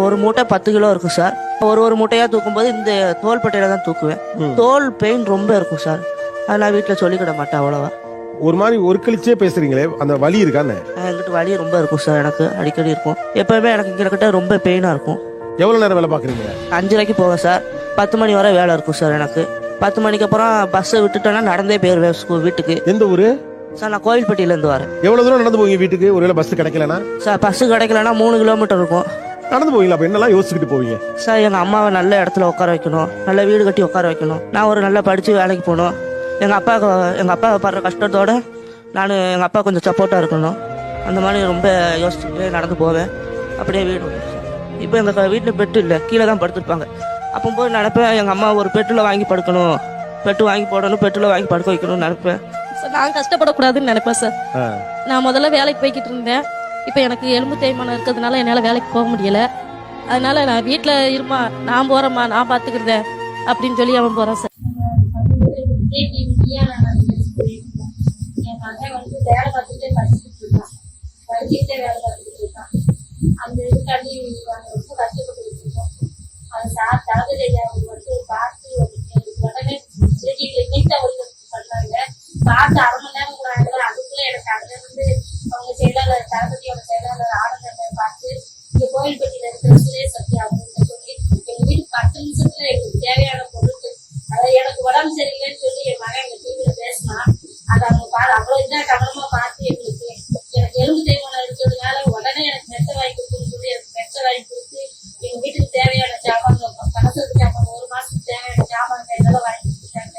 ஒரு மூட்டை 10 கிலோ இருக்கும் சார். ஒரு மூட்டையாக தூக்கும்போது இந்த தோள்பட்டையில தான் தூக்குவேன். தோல் பெயின் ரொம்ப இருக்கும் சார். அது நான் வீட்டில் சொல்லிக்கிட மாட்டேன் அவ்வளோவா. ஒரு மாதிரி ஒரு கழிச்சே பேசுறீங்களே, அந்த வலி இருக்கான்னு? என்கிட்ட வலி ரொம்ப இருக்கும் சார். எனக்கு அடிக்கடி இருக்கும். எப்பவுமே எனக்கு இங்கே கிட்ட ரொம்ப பெயினாக இருக்கும். எவ்வளவு நேரம் வேலை பாக்குறீங்க? 5:30 போவேன் சார். 10 மணி வரை வேலை இருக்கும் சார். எனக்கு 10 மணிக்கு அப்புறம் பஸ்ஸை விட்டுட்டேன்னா நடந்தே போயிருவேன் வீட்டுக்கு. எந்த ஊரு சார்? நான் கோயில்பட்டியிலேருந்து வரேன். எவ்வளவு தூரம் நடந்து போவீங்க வீட்டுக்கு? ஒருவேளை பஸ் கிடைக்கலனா? சார் பஸ்ஸு கிடைக்கலன்னா 3 கிலோமீட்டர் இருக்கும். நடந்து போவீங்களா? அப்ப என்னெல்லாம் யோசிச்சுக்கிட்டு போவீங்க? சார் எங்கள் அம்மாவை நல்ல இடத்துல உட்கார வைக்கணும், நல்ல வீடு கட்டி உட்கார வைக்கணும், நான் ஒரு நல்லா படித்து வேலைக்கு போகணும். எங்கள் அப்பாவை படுற கஷ்டத்தோடு எங்கள் அப்பா கொஞ்சம் சப்போர்ட்டாக இருக்கணும். அந்த மாதிரி ரொம்ப யோசிச்சுட்டு நடந்து போவேன். அப்படியே வீடு வந்துடும் சார். இப்போ எங்கள் வீட்டில் பெட்டு இல்லை, கீழே தான் படுத்துருப்பாங்க. அப்போ போய் நினைப்பேன், எங்கள் அம்மா ஒரு பெட்டில் வாங்கி படுக்கணும், பெட்டு வாங்கி போடணும், பெட்டில் வாங்கி படுக்க வைக்கணும்னு நினைப்பேன் சார். நான் கஷ்டப்படக்கூடாதுன்னு நினைப்பேன் சார். நான் முதல்ல வேலைக்கு போய்கிட்டு இருந்தேன். இப்போ எனக்கு எலும்பு தேய்மானம் இருக்கிறதுனால என்னால் வேலைக்கு போக முடியல. அதனால நான் வீட்டில் இருமா, நான் போகிறேம்மா, நான் பார்த்துக்கிறேன் அப்படின்னு சொல்லி அவன் போகிறான் சார். என் மகன் வந்து வேலை பார்த்துட்டே படிச்சுட்டு இருக்கான், படிச்சுட்டே வேலை பார்த்துட்டு இருக்கான். அந்த இதுக்காண்டி ரொம்ப கஷ்டப்பட்டு இருக்கோம். அது சார் தளபதி அவங்க வந்து பார்த்து உடனே இன்னைக்கு தான் ஒழுங்கு பண்ணாங்க. பார்த்து அரை மணி நேரம் கூட ஆகல. அதுக்குள்ள எனக்கு அதுல இருந்து அவங்க செயலாளர், தளபதியோட செயலாளர் ஆனந்தனை பார்த்து இங்க கோயில்பட்டியில இருக்கிற சுரேஷ் சத்யா அப்படின்னு சொல்லி எங்க வீட்டுக்கு 10 நிமிஷத்துல எங்களுக்கு தேவையான பொருட்கள், அதாவது எனக்கு உடம்பு சரியில்லைன்னு சொல்லி என் மகன் எங்க டிவியில பேசினா அதை அவங்க அவ்வளவு இதா கவனமா பார்த்து எங்களுக்கு எனக்கு எலும்பு தேய்மானம் இருக்கிறதுனால உடனே எனக்கு மெச்ச வாங்கி கொடுக்கணும்னு சொல்லி எனக்கு மெச்ச வாங்கி கொடுத்து எங்க வீட்டுக்கு தேவையான ஜாமான், கலசத்துக்கு ஜாமான், 1 மாசத்துக்கு தேவையான ஜாமான் இதெல்லாம் வாங்கி கொடுத்துட்டாங்க.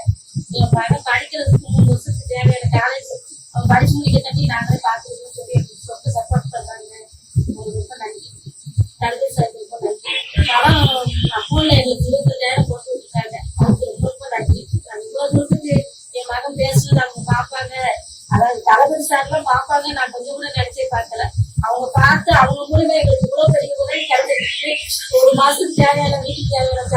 என் மகன் படிக்கிறதுக்கு 3 வருஷத்துக்கு தேவையான காலேஜ் அவன் படிச்சு முடிக்க தட்டி நாங்களே பார்த்துக்கணும்னு சொல்லி எங்களுக்கு ரொம்ப சப்போர்ட் பண்ணாங்க. உங்களுக்கு ரொம்ப நன்றி. தளபதி சார் ரொம்ப நன்றி. பணம் அக்கௌண்ட்ல எங்களுக்கு 25,000 போட்டு விட்டுட்டாங்க. அதுக்கு ரொம்ப ரொம்ப நன்றி. இவ்வளவு தூரத்துக்கு என் மகன் பேசுனது அவங்க பார்ப்பாங்க, அதாவது தளபதி சார்லாம் பார்ப்பாங்க நான் கொஞ்சம் கூட நினைச்சே பார்க்கல. அவங்க பார்த்து அவங்க மூலமா எங்களுக்கு இவ்வளவு பெரிய உதவி கிடைச்சிருக்கு. 1 மாசத்துக்கு தேவையான வீட்டுக்கு தேவையான